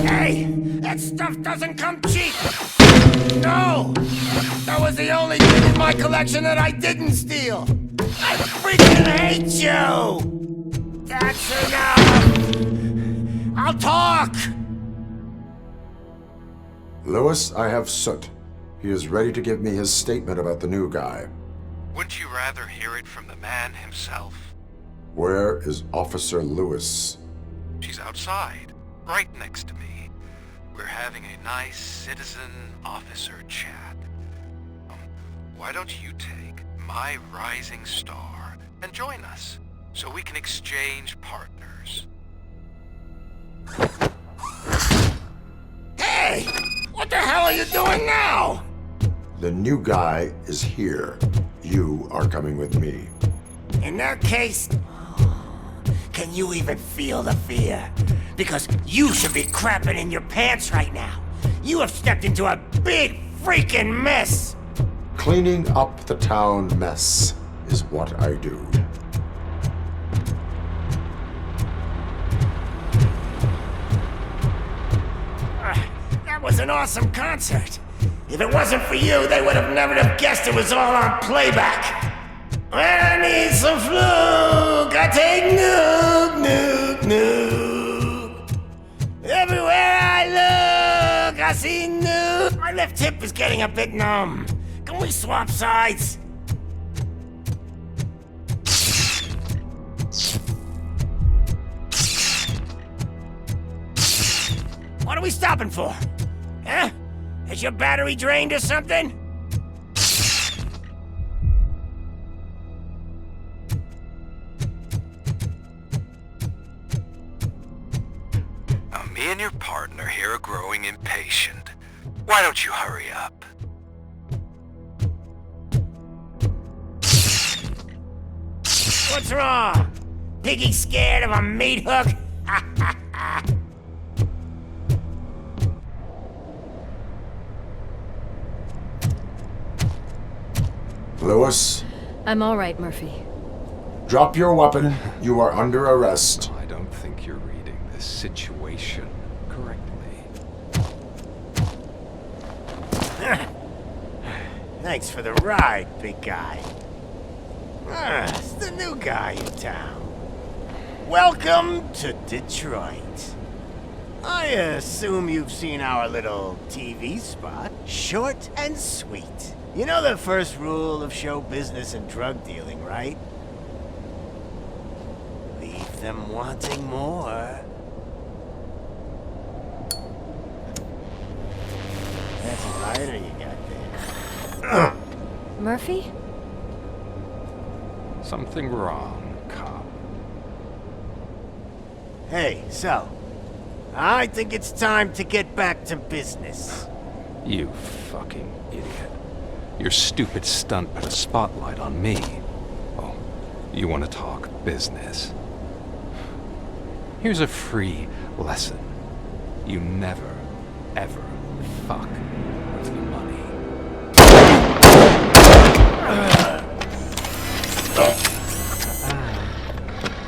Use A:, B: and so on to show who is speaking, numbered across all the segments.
A: Hey! That stuff doesn't come cheap! No! That was the only thing in my collection that I didn't steal! I freaking hate you! That's enough! I'll talk!
B: Lewis, I have Soot. He is ready to give me his statement about the new guy.
C: Wouldn't you rather hear it from the man himself?
B: Where is Officer Lewis?
C: She's outside, right next to me. We're having a nice citizen-officer chat. Why don't you take my rising star and join us, so we can exchange partners?
A: Hey! What the hell are you doing now?
B: The new guy is here. You are coming with me.
A: In that case, can you even feel the fear? Because you should be crapping in your pants right now. You have stepped into a big freaking mess.
B: Cleaning up the town mess is what I do.
A: That was an awesome concert. If it wasn't for you, they would have never have guessed it was all on playback. When I need some fluke, I take nuke, nuke, nuke. Everywhere I look, I see nuke. My left hip is getting a bit numb. Can we swap sides? What are we stopping for? Huh? Is your battery drained or something?
C: Now, me and your partner here are growing impatient. Why don't you hurry up?
A: What's wrong? Piggy scared of a meat hook?
B: Lewis,
D: I'm all right, Murphy.
B: drop your weapon. You are under arrest.
E: I don't think you're reading this situation correctly.
A: Thanks for the ride, big guy. It's the new guy in town. Welcome to Detroit. I assume you've seen our little TV spot. Short and sweet. You know the first rule of show business and drug dealing, right? Leave them wanting more. That's a lighter you got there.
D: Murphy?
E: Something wrong, cop.
A: Hey, so, I think it's time to get back to business.
E: You fucking idiot. Your stupid stunt put a spotlight on me. Oh, you want to talk business? Here's a free lesson. You never, ever fuck with the money.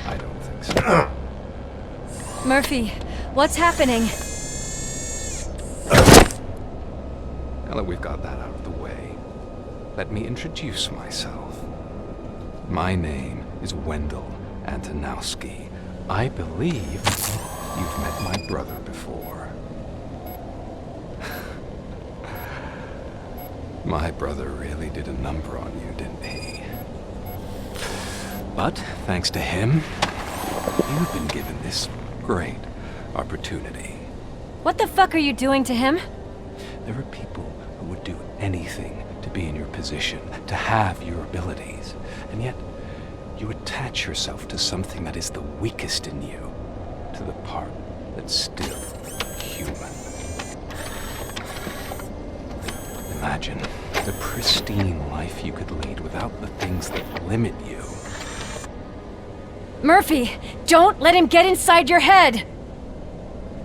E: I don't think so.
D: Murphy, what's happening?
E: Now that we've got that out of the way, let me introduce myself. My name is Wendell Antonowski. I believe you've met my brother before. My brother really did a number on you, didn't he? But thanks to him, you've been given this great opportunity.
D: What the fuck are you doing to him?
E: There are people who would do anything to be in your position, to have your abilities, and yet you attach yourself to something that is the weakest in you, to the part that's still human. Imagine the pristine life you could lead without the things that limit you.
D: Murphy, don't let him get inside your head!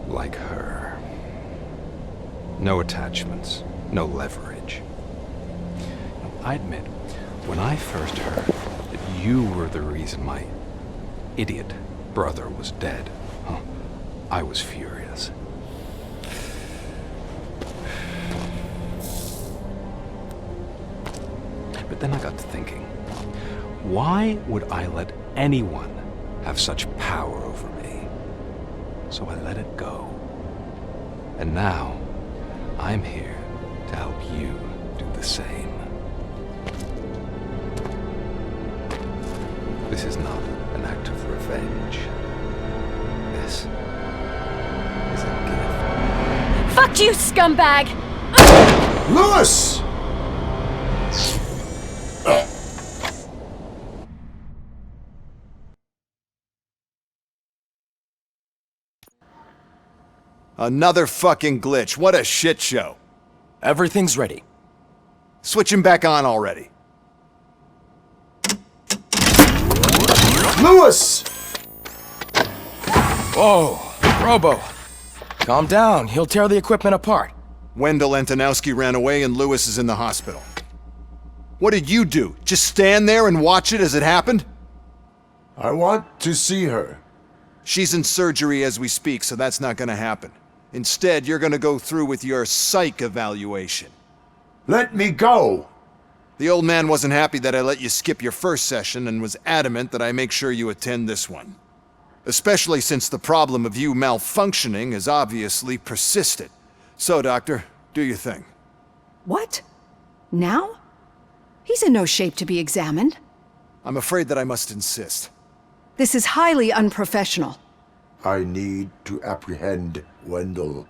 E: Like her. No attachments, no leverage. I admit, when I first heard that you were the reason my idiot brother was dead, I was furious. then I got to thinking, why would I let anyone have such power over me? So I let it go. And now, I'm here to help you do the same. This is not an act of revenge. This is a gift.
D: Fuck you, scumbag!
B: Lewis!
F: Another fucking glitch. What a shit show.
G: Everything's ready.
F: Switch him back on already.
B: Lewis!
G: Whoa, Robo. Calm down. He'll tear the equipment apart.
F: Wendell Antonowski ran away and Lewis is in the hospital. What did you do? Just stand there and watch it as it happened?
B: I want to see her.
F: She's in surgery as we speak, so that's not gonna happen. Instead, you're gonna go through with your psych evaluation.
B: Let me go!
F: The old man wasn't happy that I let you skip your first session and was adamant that I make sure you attend this one. Especially since the problem of you malfunctioning has obviously persisted. So, Doctor, do your thing.
H: What? Now? He's in no shape to be examined.
F: I'm afraid that I must insist.
H: This is highly unprofessional.
B: I need to apprehend Wendell.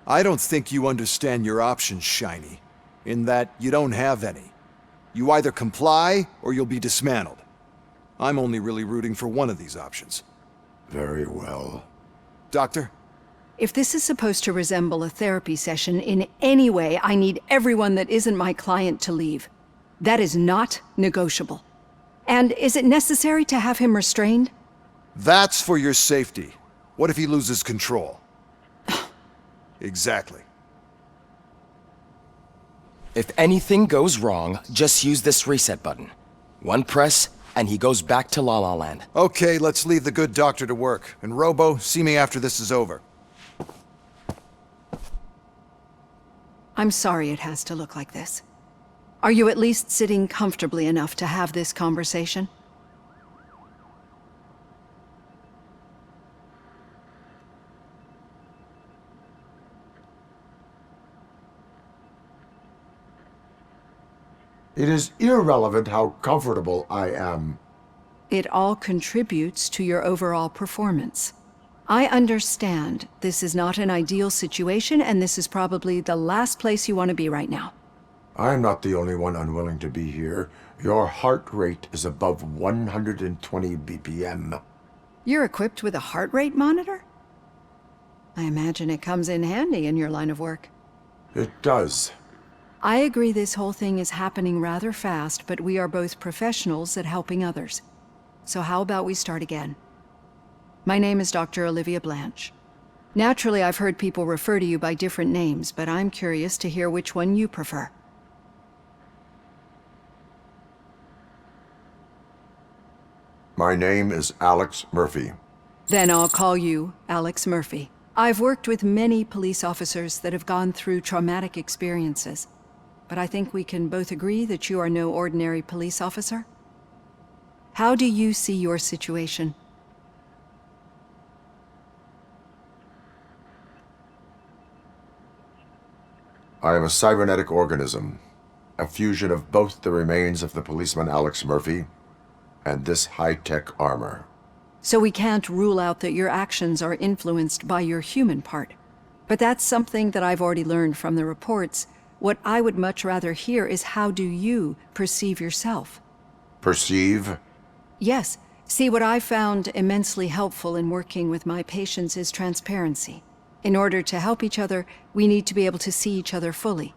F: I don't think you understand your options, Shiny, in that you don't have any. You either comply or you'll be dismantled. I'm only really rooting for one of these options.
B: Very well.
F: Doctor?
H: If this is supposed to resemble a therapy session in any way, I need everyone that isn't my client to leave. That is not negotiable. And is it necessary to have him restrained?
F: That's for your safety. What if he loses control? Exactly.
G: If anything goes wrong, just use this reset button. One press, and he goes back to La La Land.
F: Okay, let's leave the good doctor to work. And Robo, see me after this is over.
H: I'm sorry it has to look like this. Are you at least sitting comfortably enough to have this conversation?
B: It is irrelevant how comfortable I am.
H: It all contributes to your overall performance. I understand this is not an ideal situation, and this is probably the last place you want to be right now.
B: I'm not the only one unwilling to be here. Your heart rate is above 120 BPM.
H: You're equipped with a heart rate monitor? I imagine it comes in handy in your line of work.
B: It does.
H: I agree this whole thing is happening rather fast, but we are both professionals at helping others. So how about we start again? My name is Dr. Olivia Blanche. Naturally, I've heard people refer to you by different names, but I'm curious to hear which one you prefer.
B: My name is Alex Murphy.
H: Then I'll call you Alex Murphy. I've worked with many police officers that have gone through traumatic experiences, but I think we can both agree that you are no ordinary police officer. How do you see your situation?
B: I am a cybernetic organism, a fusion of both the remains of the policeman Alex Murphy and this high-tech armor.
H: So we can't rule out that your actions are influenced by your human part. But that's something that I've already learned from the reports. What I would much rather hear is how do you perceive yourself?
B: Perceive?
H: Yes. See, what I found immensely helpful in working with my patients is transparency. In order to help each other, we need to be able to see each other fully.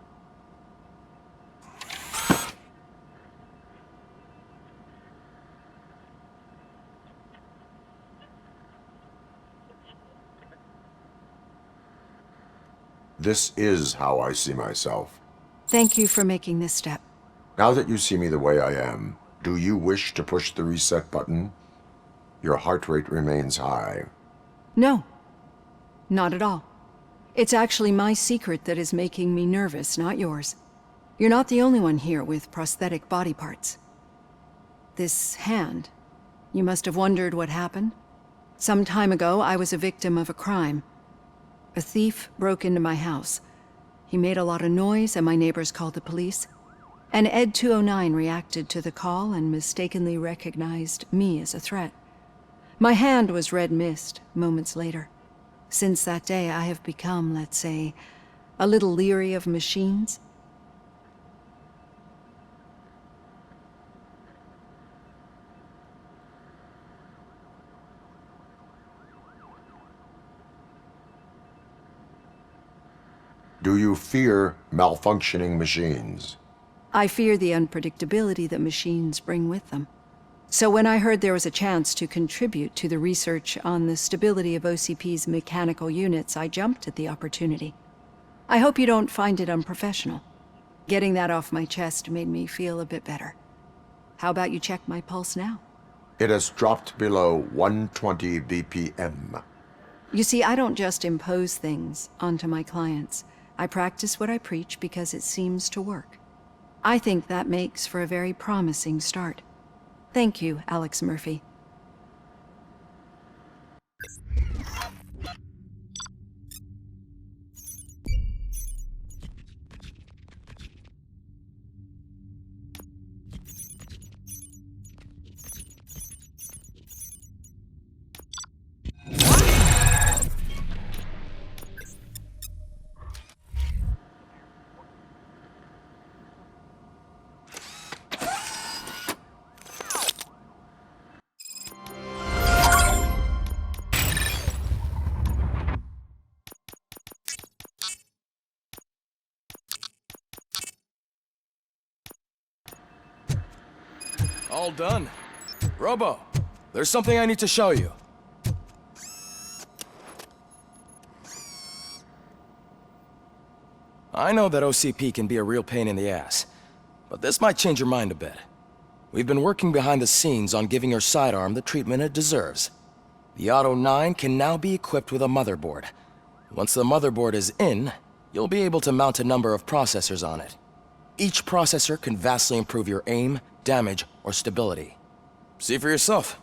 B: This is how I see myself.
H: Thank you for making this step.
B: Now that you see me the way I am, do you wish to push the reset button? Your heart rate remains high.
H: No, not at all. It's actually my secret that is making me nervous, not yours. You're not the only one here with prosthetic body parts. This hand, you must have wondered what happened. Some time ago, I was a victim of a crime. A thief broke into my house. He made a lot of noise and my neighbors called the police. And Ed 209 reacted to the call and mistakenly recognized me as a threat. My hand was red mist moments later. Since that day, I have become, let's say, a little leery of machines.
B: Do you fear malfunctioning machines?
H: I fear the unpredictability that machines bring with them. So when I heard there was a chance to contribute to the research on the stability of OCP's mechanical units, I jumped at the opportunity. I hope you don't find it unprofessional. Getting that off my chest made me feel a bit better. How about you check my pulse now?
B: It has dropped below 120 BPM.
H: You see, I don't just impose things onto my clients. I practice what I preach because it seems to work. I think that makes for a very promising start. Thank you, Alex Murphy.
G: All done. Robo, there's something I need to show you. I know that OCP can be a real pain in the ass, but this might change your mind a bit. We've been working behind the scenes on giving your sidearm the treatment it deserves. The Auto 9 can now be equipped with a motherboard. Once the motherboard is in, you'll be able to mount a number of processors on it. Each processor can vastly improve your aim, damage, or stability. See for yourself.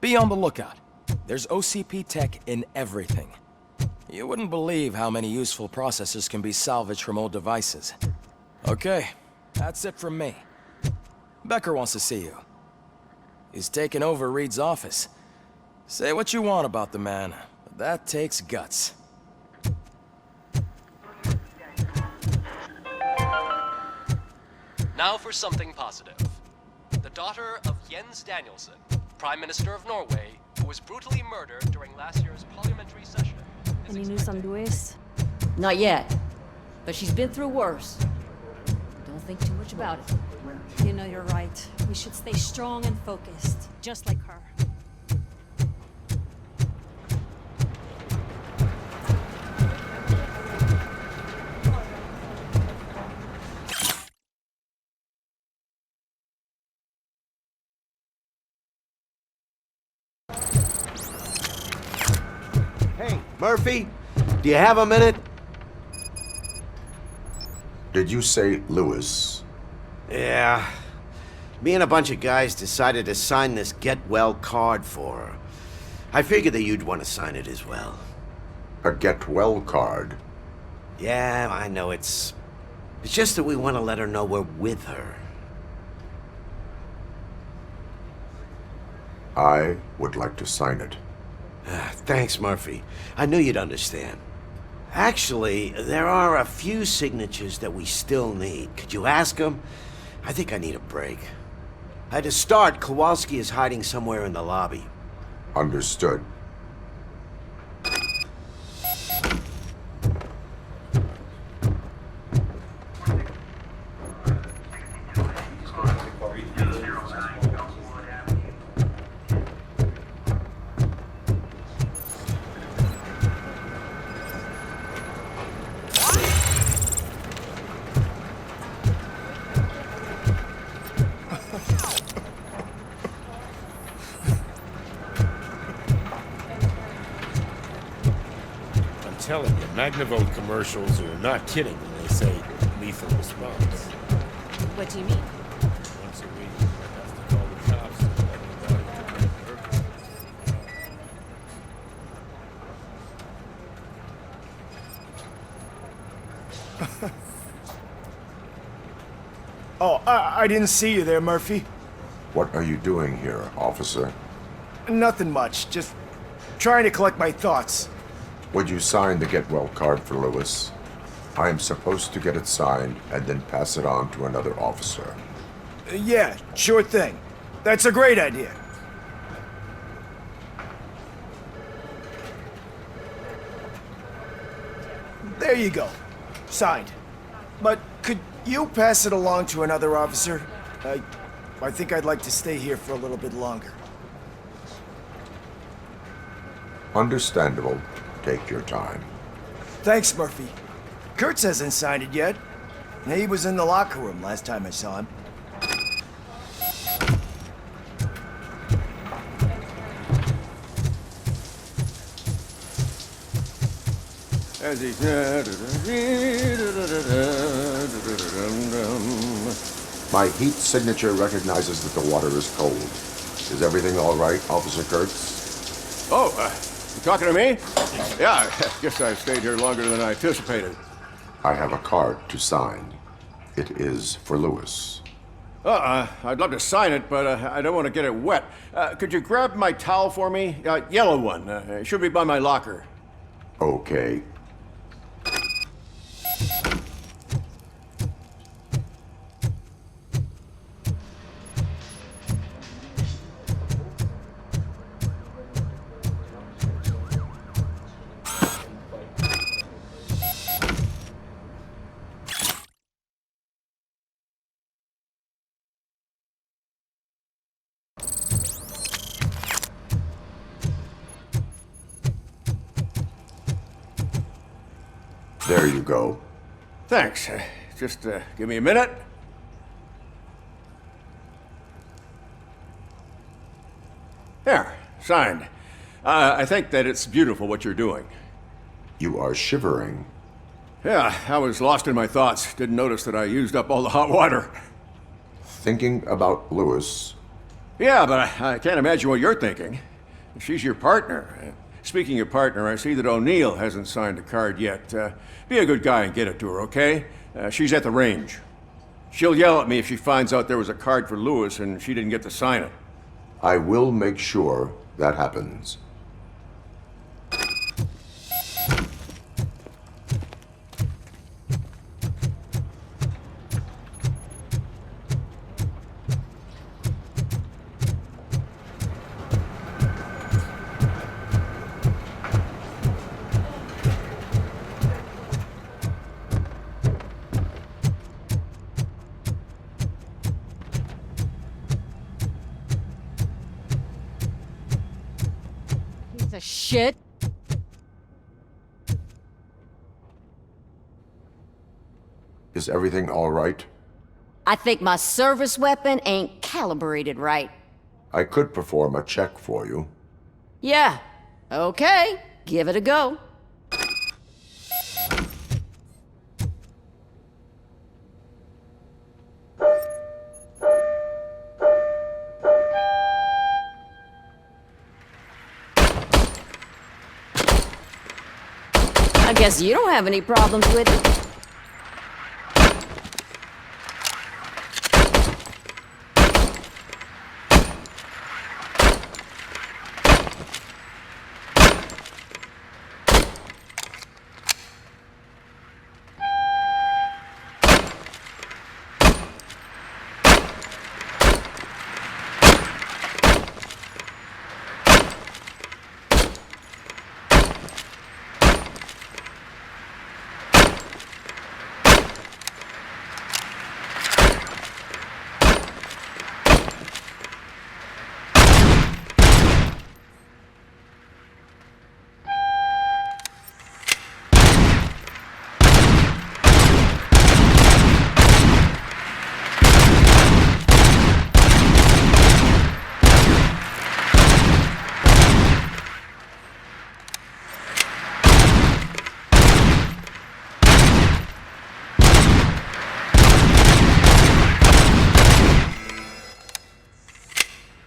G: Be on the lookout. There's OCP tech in everything. You wouldn't believe how many useful processors can be salvaged from old devices. Okay, that's it from me. Becker wants to see you. He's taken over Reed's office. Say what you want about the man, but that takes guts.
I: Now for something positive. The daughter of Jens Danielson, Prime Minister of Norway, who was brutally murdered during last year's parliamentary session.
J: Any news on Luis?
K: Not yet, but she's been through worse. Don't think too much about it.
J: You know you're right. We should stay strong and focused, just like her.
L: Hey, Murphy, do you have a minute?
B: Did you say Lewis?
A: Yeah. Me and a bunch of guys decided to sign this get well card for her. I figured that you'd want to sign it as well.
B: A get well card?
A: Yeah, I know it's just that we want to let her know we're with her.
B: I would like to sign it.
A: Thanks, Murphy. I knew you'd understand. Actually, there are a few signatures that we still need. Could you ask them? I think I need a break. To start, Kowalski is hiding somewhere in the lobby.
B: Understood.
L: I'm telling you, Magnavolt commercials are not kidding when they say lethal response.
K: What do you mean?
L: Once a week, I have to call the cops and let them know to make
M: Oh, I didn't see you there, Murphy.
B: What are you doing here, officer?
M: Nothing much, just trying to collect my thoughts.
B: Would you sign the get well card for Lewis? I am supposed to get it signed and then pass it on to another officer.
M: Yeah, sure thing. That's a great idea. There you go. Signed. But could you pass it along to another officer? I think I'd like to stay here for a little bit longer.
B: Understandable. Take your time.
M: Thanks, Murphy. Kurtz hasn't signed it yet. He was in the locker room last time I saw him.
B: My heat signature recognizes that the water is cold. Is everything all right, Officer Kurtz?
N: Oh, you talking to me? Yeah, I guess I stayed here longer than I anticipated.
B: I have a card to sign. It is for Lewis.
N: I'd love to sign it, but I don't want to get it wet. Could you grab my towel for me? Yellow one. It should be by my locker.
B: Okay. There you go.
N: Thanks. Just give me a minute. There, signed. I think that it's beautiful what you're doing.
B: You are shivering.
N: Yeah, I was lost in my thoughts. Didn't notice that I used up all the hot water.
B: Thinking about Lewis.
N: Yeah, but I can't imagine what you're thinking. She's your partner. Speaking of partner, I see that O'Neill hasn't signed a card yet. Be a good guy and get it to her, okay? She's at the range. She'll yell at me if she finds out there was a card for Lewis and she didn't get to sign it.
B: I will make sure that happens.
K: Piece of shit.
B: Is everything all right?
K: I think my service weapon ain't calibrated right.
B: I could perform a check for you.
K: Yeah. Okay. Give it a go. I guess you don't have any problems with it.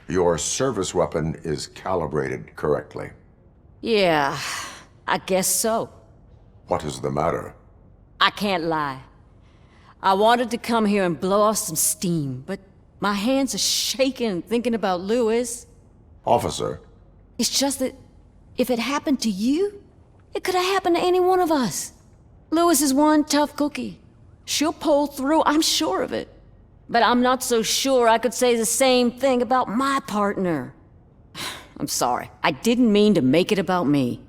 B: Your service weapon is calibrated correctly.
K: Yeah, I guess so.
B: What is the matter?
K: I can't lie. I wanted to come here and blow off some steam, but my hands are shaking thinking about Lewis.
B: Officer.
K: It's just that if it happened to you, it could have happened to any one of us. Lewis is one tough cookie. She'll pull through, I'm sure of it. But I'm not so sure I could say the same thing about my partner. I'm sorry. I didn't mean to make it about me.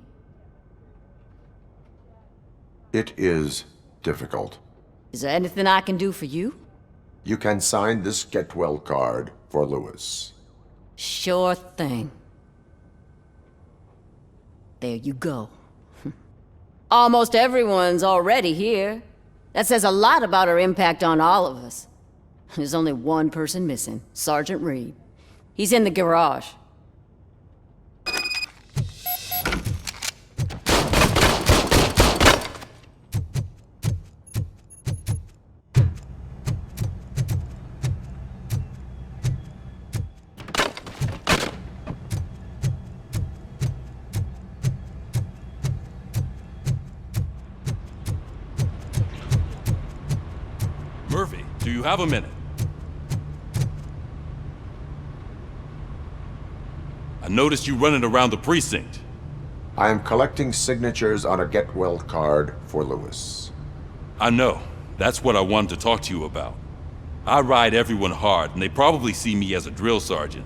B: It is difficult.
K: Is there anything I can do for you?
B: You can sign this Get Well card for Lewis.
K: Sure thing. There you go. Almost everyone's already here. That says a lot about her impact on all of us. There's only one person missing, Sergeant Reed. He's in the garage.
O: Murphy, do you have a minute? I noticed you running around the precinct.
B: I am collecting signatures on a Get Well card for Lewis.
O: I know. That's what I wanted to talk to you about. I ride everyone hard, and they probably see me as a drill sergeant.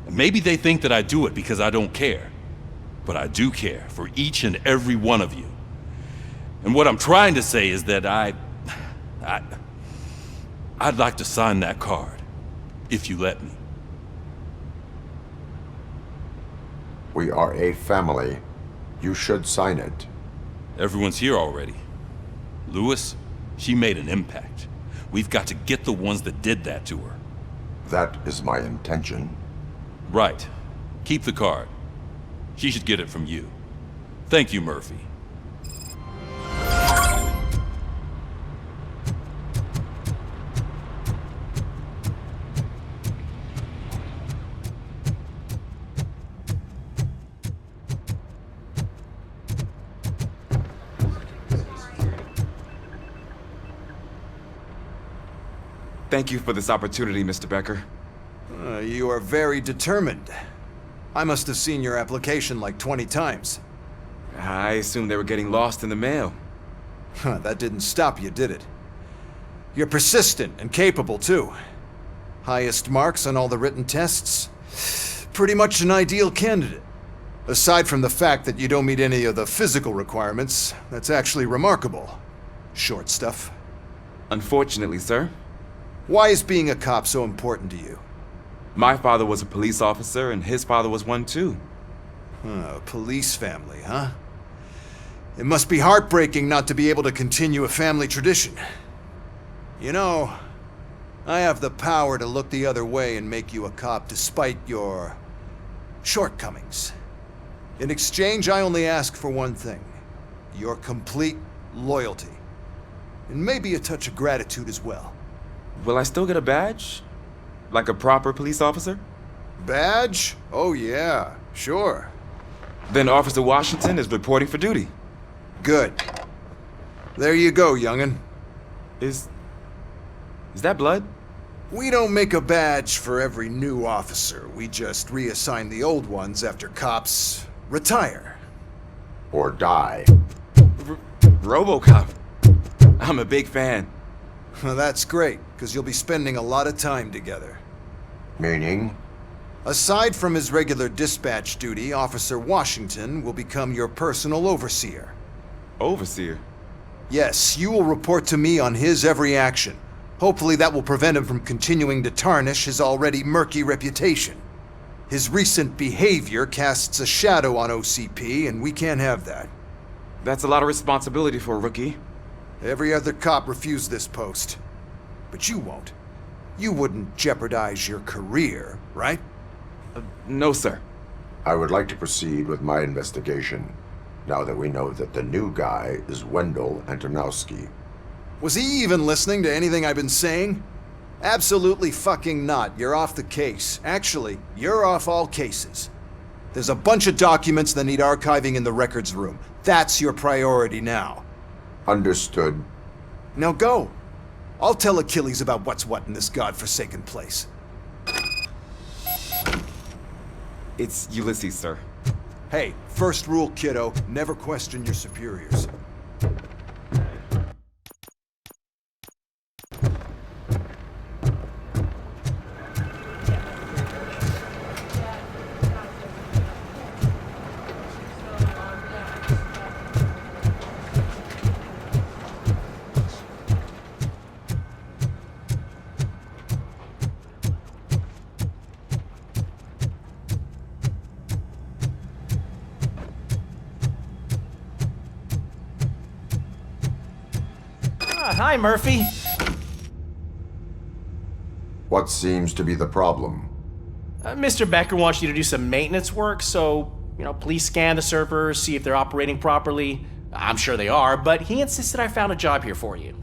O: And maybe they think that I do it because I don't care. But I do care for each and every one of you. And what I'm trying to say is that I'd like to sign that card, if you let me.
B: We are a family. You should sign it.
O: Everyone's here already. Lewis, she made an impact. We've got to get the ones that did that to her.
B: That is my intention.
O: Right. Keep the card. She should get it from you. Thank you, Murphy.
P: Thank you for this opportunity, Mr. Becker.
F: You are very determined. I must have seen your application like 20 times.
P: I assumed they were getting lost in the mail.
F: That didn't stop you, did it? You're persistent and capable, too. Highest marks on all the written tests. Pretty much an ideal candidate. Aside from the fact that you don't meet any of the physical requirements, that's actually remarkable. Short stuff.
P: Unfortunately, sir.
F: Why is being a cop so important to you?
P: My father was a police officer, and his father was one too.
F: A police family, huh? It must be heartbreaking not to be able to continue a family tradition. You know, I have the power to look the other way and make you a cop despite your shortcomings. In exchange, I only ask for one thing. Your complete loyalty. And maybe a touch of gratitude as well.
P: Will I still get a badge? Like a proper police officer?
F: Badge? Oh yeah, sure.
P: Then Officer Washington is reporting for duty.
F: Good. There you go, young'un.
P: Is that blood?
F: We don't make a badge for every new officer. We just reassign the old ones after cops retire.
B: Or die.
P: RoboCop. I'm a big fan.
F: Well, that's great, because you'll be spending a lot of time together.
B: Meaning?
F: Aside from his regular dispatch duty, Officer Washington will become your personal overseer.
P: Overseer?
F: Yes, you will report to me on his every action. Hopefully that will prevent him from continuing to tarnish his already murky reputation. His recent behavior casts a shadow on OCP, and we can't have that.
P: That's a lot of responsibility for a rookie.
F: Every other cop refused this post. But you won't. You wouldn't jeopardize your career, right?
P: No, sir.
B: I would like to proceed with my investigation, now that we know that the new guy is Wendell Antonowski.
F: Was he even listening to anything I've been saying? Absolutely fucking not. You're off the case. Actually, you're off all cases. There's a bunch of documents that need archiving in the records room. That's your priority now.
B: Understood.
F: Now go. I'll tell Achilles about what's what in this godforsaken place.
P: It's Ulysses, sir.
F: Hey, first rule, kiddo, never question your superiors.
Q: Hi, Murphy.
B: What seems to be the problem?
Q: Mr. Becker wants you to do some maintenance work, so, please scan the servers, see if they're operating properly. I'm sure they are, but he insisted I found a job here for you.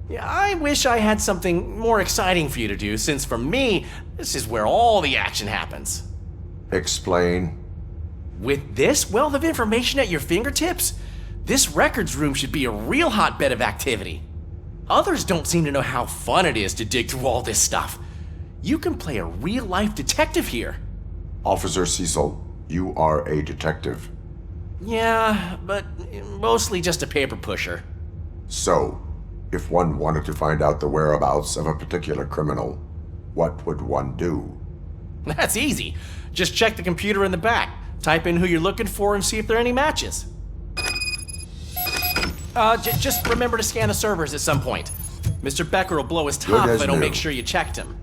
Q: Yeah, I wish I had something more exciting for you to do, since for me, this is where all the action happens.
B: Explain.
Q: With this wealth of information at your fingertips, this records room should be a real hotbed of activity. Others don't seem to know how fun it is to dig through all this stuff. You can play a real-life detective here.
B: Officer Cecil, you are a detective.
Q: Yeah, but mostly just a paper pusher.
B: So, if one wanted to find out the whereabouts of a particular criminal, what would one do?
Q: That's easy. Just check the computer in the back, type in who you're looking for, and see if there are any matches. Just remember to scan the servers at some point. Mr. Becker will blow his top if I don't make sure you checked him.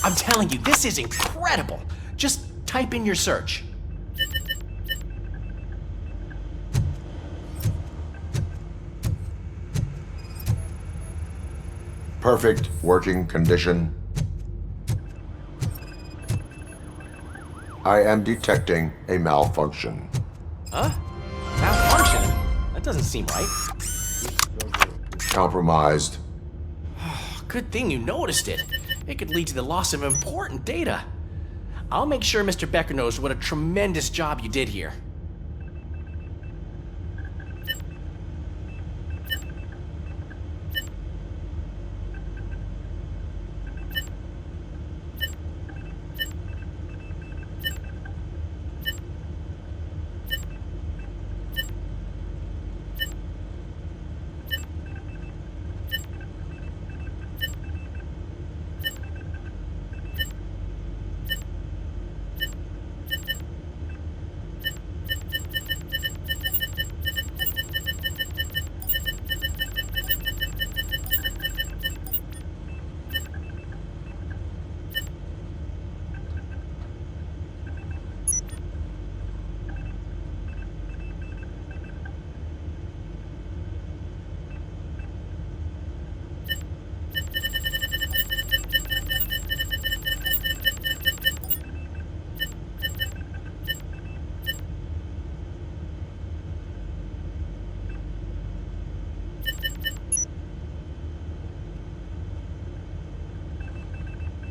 Q: I'm telling you, this is incredible. Just type in your search.
B: Perfect working condition. I am detecting a malfunction.
Q: Huh? Malfunction? That doesn't seem right.
B: Compromised.
Q: Good thing you noticed it. It could lead to the loss of important data. I'll make sure Mr. Becker knows what a tremendous job you did here.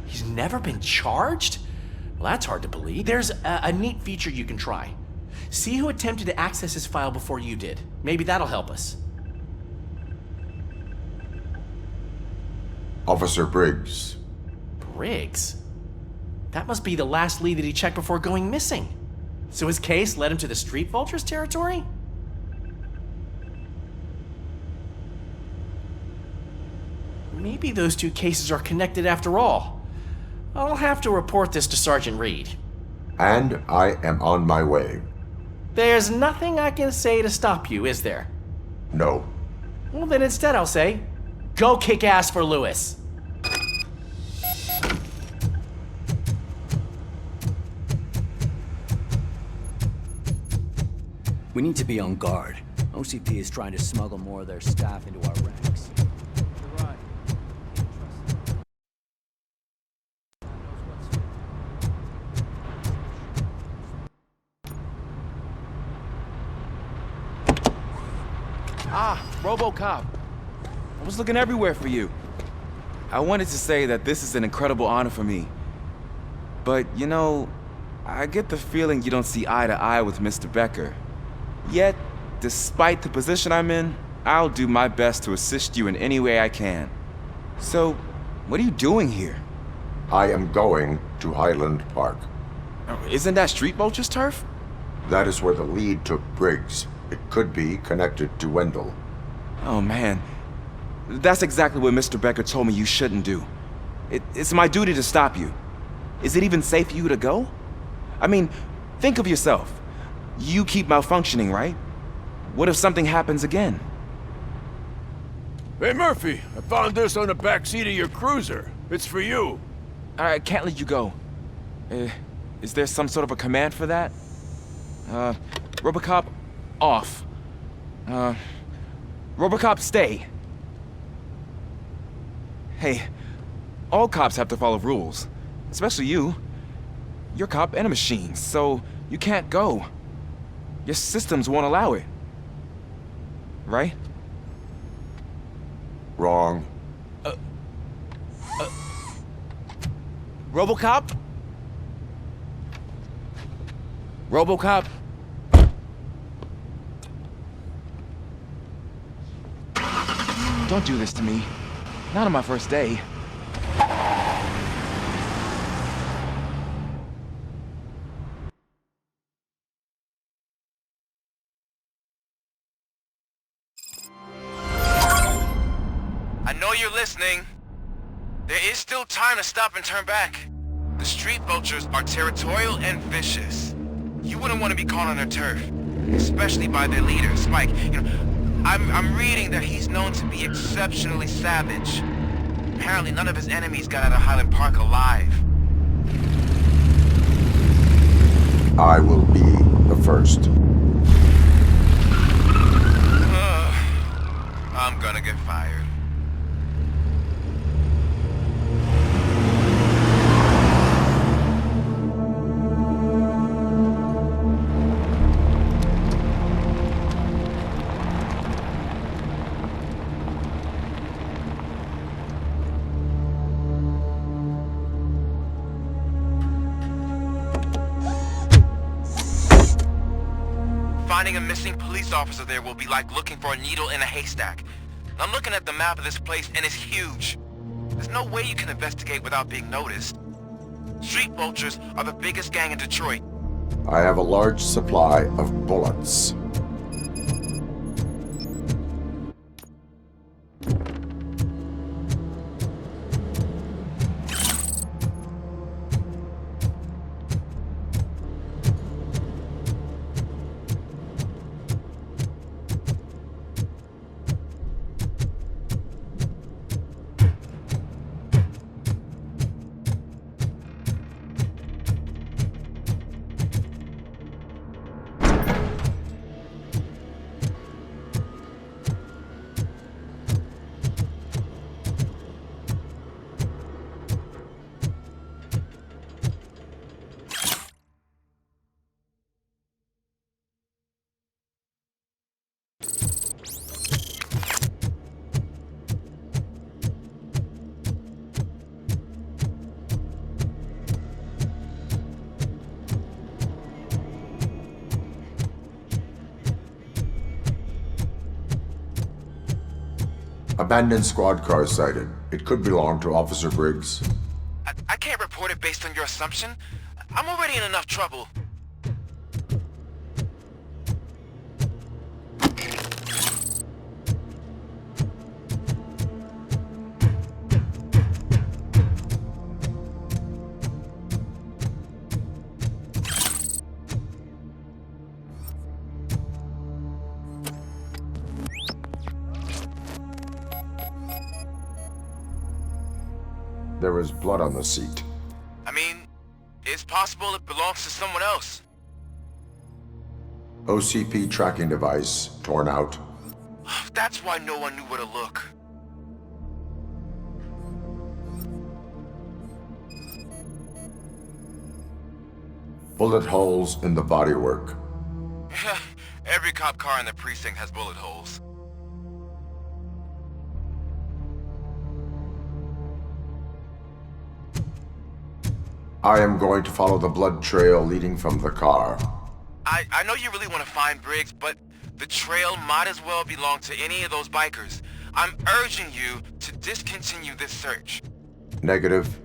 Q: He's never been charged? Well, that's hard to believe. There's a neat feature you can try. See who attempted to access his file before you did. Maybe that'll help us.
B: Officer Briggs.
Q: Briggs? That must be the last lead that he checked before going missing. So his case led him to the Street Vultures territory? Maybe those two cases are connected after all. I'll have to report this to Sergeant Reed.
B: And I am on my way.
Q: There's nothing I can say to stop you, is there?
B: No.
Q: Well, then instead I'll say, go kick ass for Lewis.
R: We need to be on guard. OCP is trying to smuggle more of their staff into our ranks.
P: Ah, RoboCop. I was looking everywhere for you. I wanted to say that this is an incredible honor for me. But, you know, I get the feeling you don't see eye to eye with Mr. Becker. Yet, despite the position I'm in, I'll do my best to assist you in any way I can. So, what are you doing here?
B: I am going to Highland Park.
P: Isn't that Street Vulture's turf?
B: That is where the lead took Briggs. It could be connected to Wendell.
P: Oh, man. That's exactly what Mr. Becker told me you shouldn't do. It's my duty to stop you. Is it even safe for you to go? I mean, think of yourself. You keep malfunctioning, right? What if something happens again?
N: Hey, Murphy, I found this on the back seat of your cruiser. It's for you.
P: I can't let you go. Is there some sort of a command for that? RoboCop, off. RoboCop, stay. Hey, all cops have to follow rules. Especially you. You're a cop and a machine, so you can't go. Your systems won't allow it. Right?
B: Wrong.
P: RoboCop? RoboCop? Don't do this to me. Not on my first day.
C: I know you're listening. There is still time to stop and turn back. The Street Vultures are territorial and vicious. You wouldn't want to be caught on their turf, especially by their leader, Spike. You know, I'm reading that he's known to be exceptionally savage. Apparently none of his enemies got out of Highland Park alive.
B: I will be the first.
C: I'm gonna get fired. Finding a missing police officer there will be like looking for a needle in a haystack. I'm looking at the map of this place and it's huge. There's no way you can investigate without being noticed. Street Vultures are the biggest gang in Detroit.
B: I have a large supply of bullets. Abandoned squad car sighted. It could belong to Officer Briggs.
C: I can't report it based on your assumption. I'm already in enough trouble.
B: There is blood on the seat.
C: I mean, it's possible it belongs to someone else.
B: OCP tracking device torn out.
C: That's why no one knew where to look.
B: Bullet holes in the bodywork.
C: Every cop car in the precinct has bullet holes.
B: I am going to follow the blood trail leading from the car.
C: I know you really want to find Briggs, but the trail might as well belong to any of those bikers. I'm urging you to discontinue this search.
B: Negative.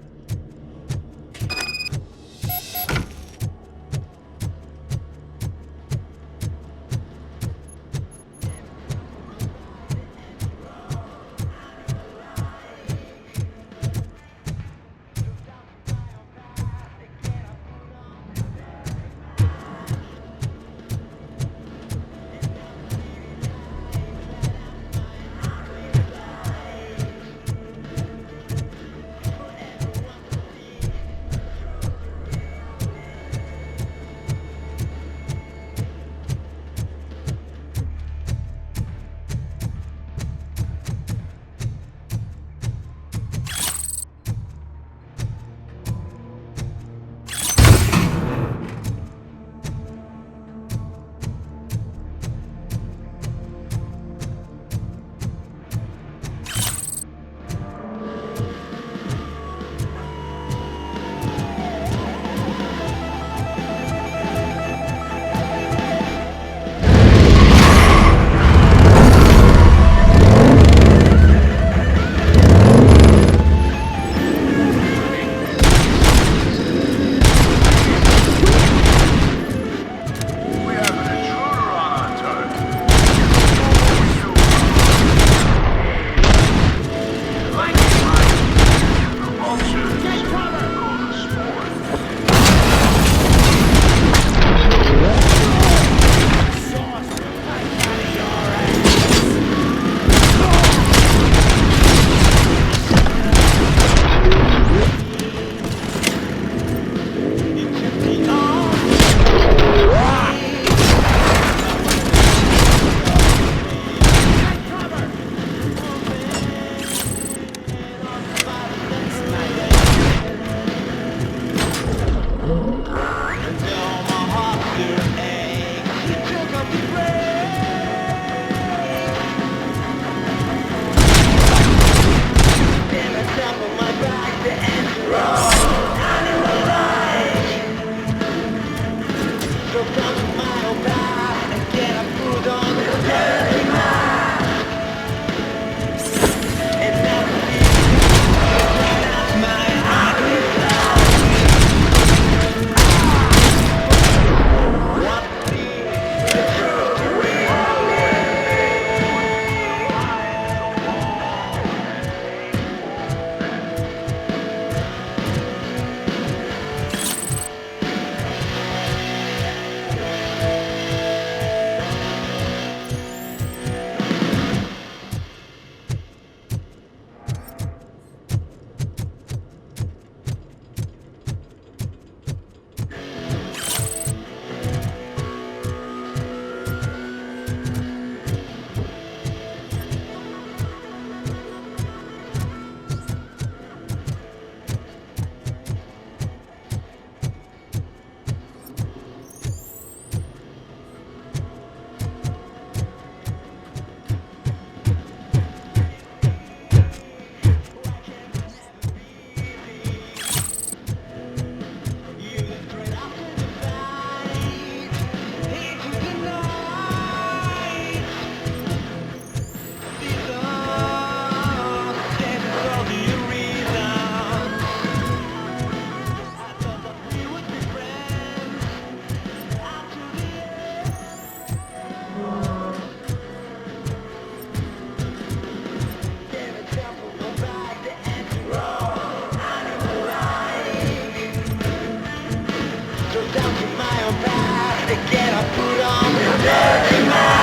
A: again, I put on the dirty mask.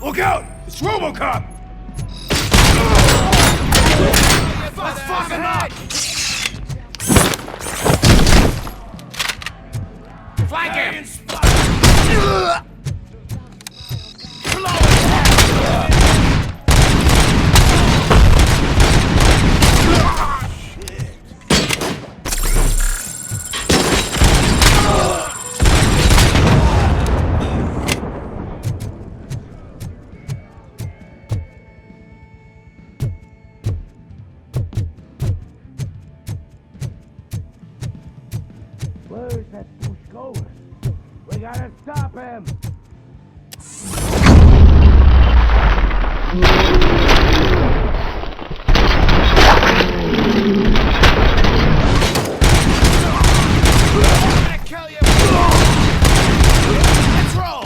L: Look out! It's RoboCop!
A: Let's fuck him up! Flank him!
S: Where's that douche going? We gotta stop him!
A: Let's roll!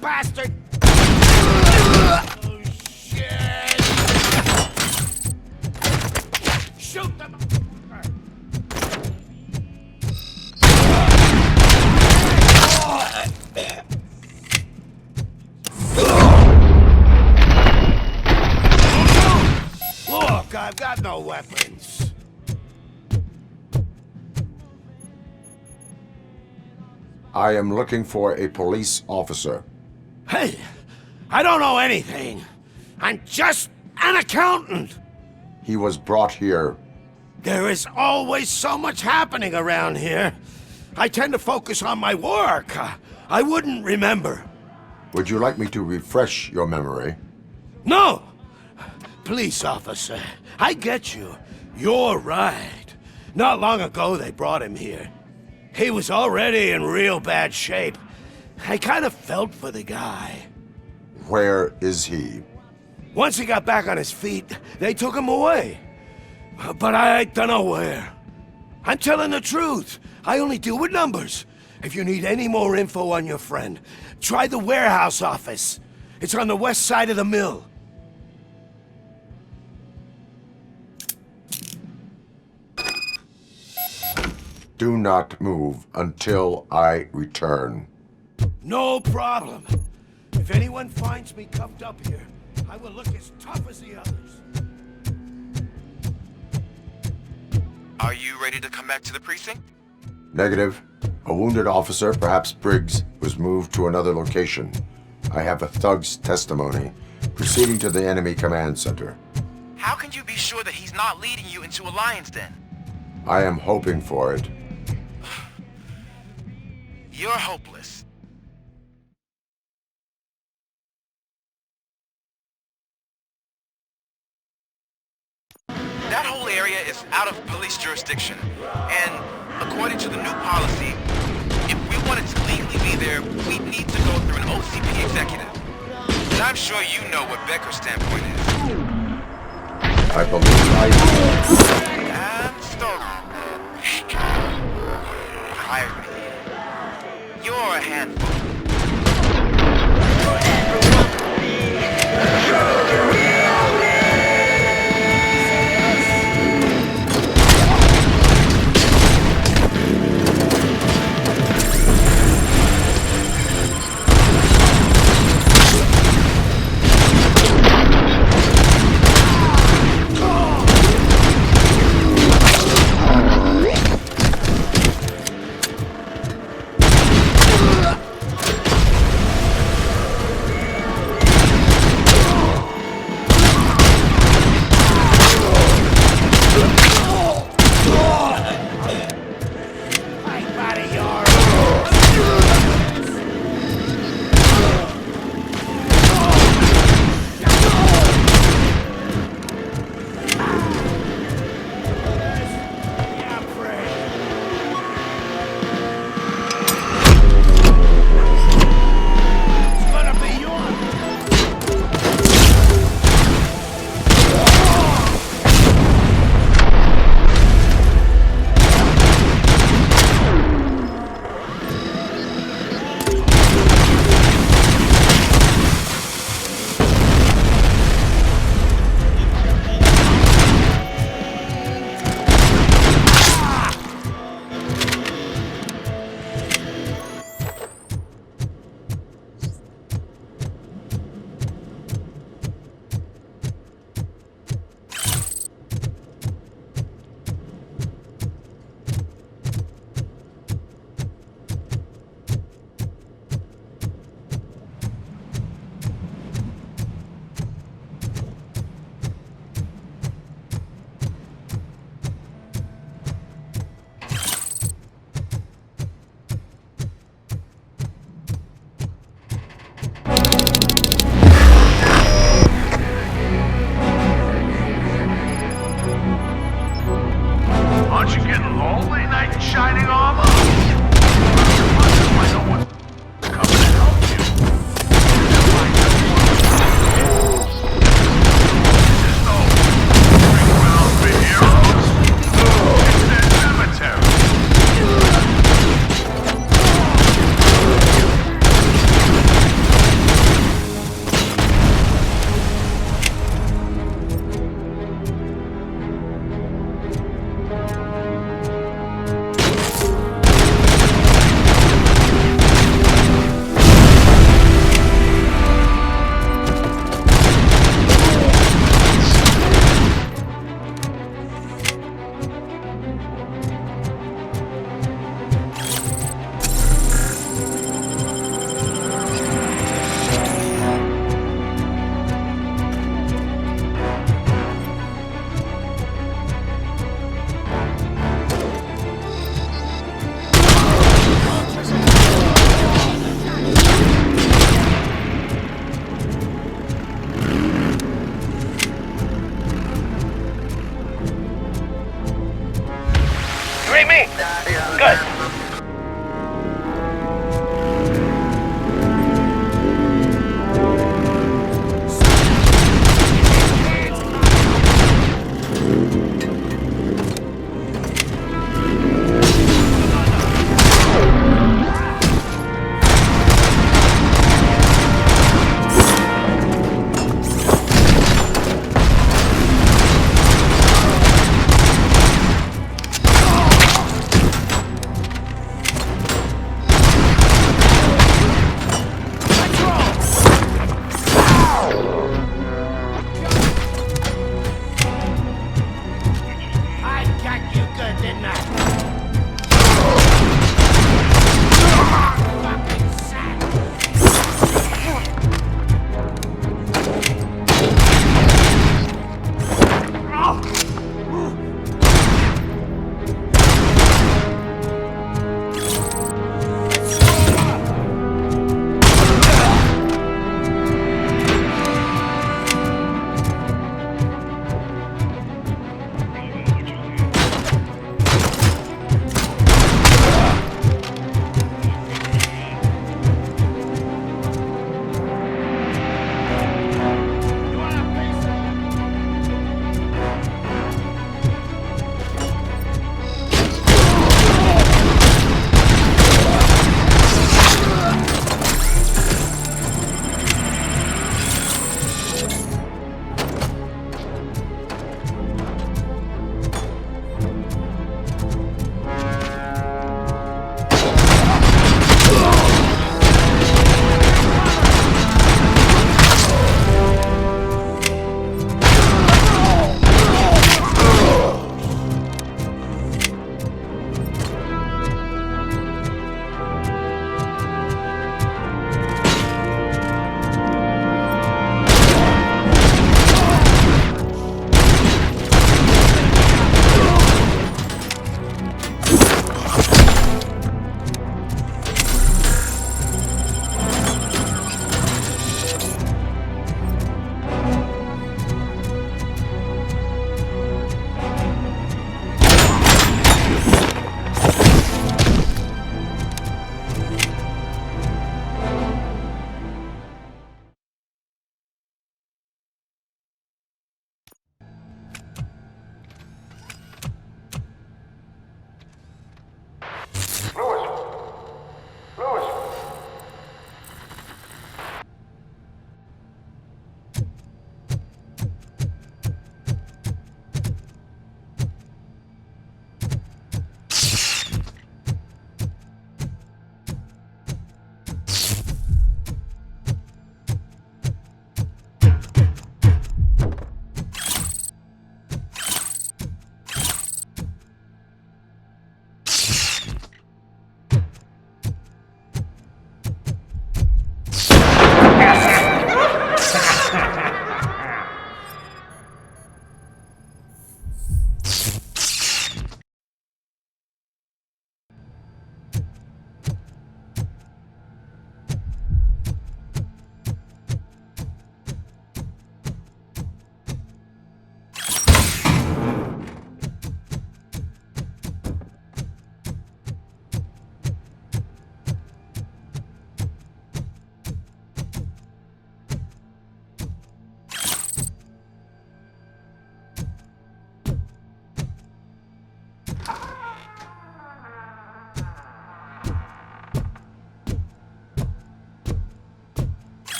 A: Bastard! Oh, shit! Shoot them! Look, I've got no weapons.
B: I am looking for a police officer.
A: Hey, I don't know anything. I'm just an accountant.
B: He was brought here.
A: There is always so much happening around here. I tend to focus on my work. I wouldn't remember.
B: Would you like me to refresh your memory?
A: No! Police officer, I get you. You're right. Not long ago they brought him here. He was already in real bad shape. I kind of felt for the guy.
B: Where is he?
A: Once he got back on his feet, they took him away. But I don't know where. I'm telling the truth. I only deal with numbers. If you need any more info on your friend, try the warehouse office. It's on the west side of the mill.
B: Do not move until I return.
A: No problem. If anyone finds me cuffed up here, I will look as tough as the others.
C: Are you ready to come back to the precinct?
B: Negative. A wounded officer, perhaps Briggs, was moved to another location. I have a thug's testimony, proceeding to the enemy command center.
C: How can you be sure that he's not leading you into a lion's den?
B: I am hoping for it.
C: You're hopeless. That whole area is out of police jurisdiction, and according to the new policy, if we wanted to legally be there, we'd need to go through an OCP executive. And I'm sure you know what Becker's standpoint is.
B: I believe I do.
C: And Stoker. Hired me. You're a handful.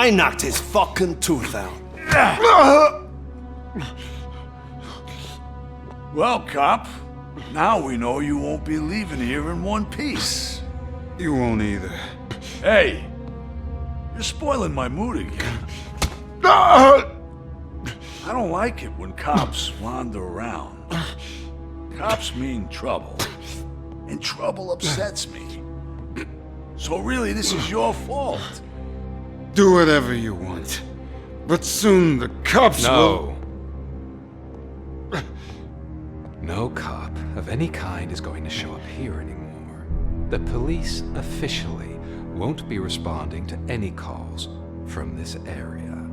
T: I knocked his fucking tooth out.
S: Well, cop, now we know you won't be leaving here in one piece.
E: You won't either.
S: Hey, you're spoiling my mood again. I don't like it when cops wander around. Cops mean trouble, and trouble upsets me. So really, this is your fault.
E: Do whatever you want. But soon the cops will... No cop of any kind is going to show up here anymore. The police officially won't be responding to any calls from this area.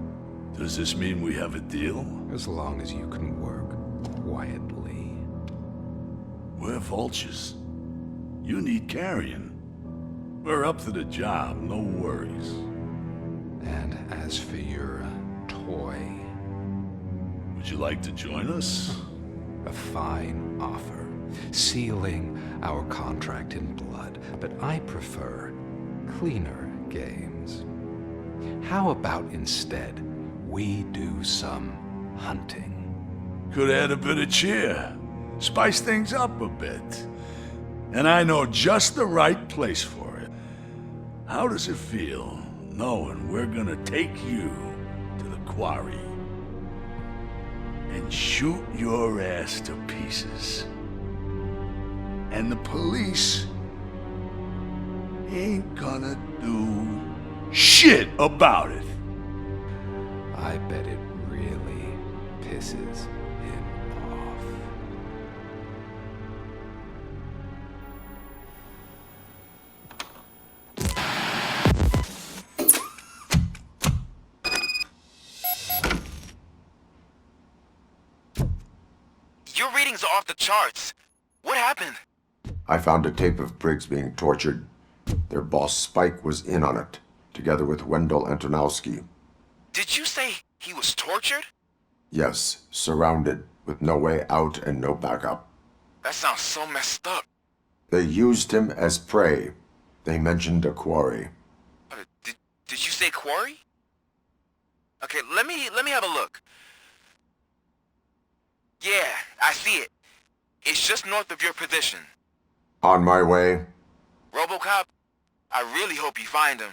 S: Does this mean we have a deal?
E: As long as you can work quietly.
S: We're vultures. You need carrying. We're up to the job, no worries.
E: And as for your toy...
S: Would you like to join us?
E: A fine offer, sealing our contract in blood, but I prefer cleaner games. How about instead we do some hunting?
S: Could add a bit of cheer, spice things up a bit. And I know just the right place for it. How does it feel knowing we're gonna take you to the quarry and shoot your ass to pieces? And the police ain't gonna do shit about it.
E: I bet it really pisses him off.
C: Your readings are off the charts. What happened?
B: I found a tape of Briggs being tortured. Their boss Spike was in on it, together with Wendell Antonowski.
C: Did you say he was tortured?
B: Yes, surrounded, with no way out and no backup.
C: That sounds so messed up.
B: They used him as prey. They mentioned a quarry.
C: Did you say quarry? Okay, let me have a look. Yeah, I see it. It's just north of your position.
B: On my way.
C: RoboCop, I really hope you find him.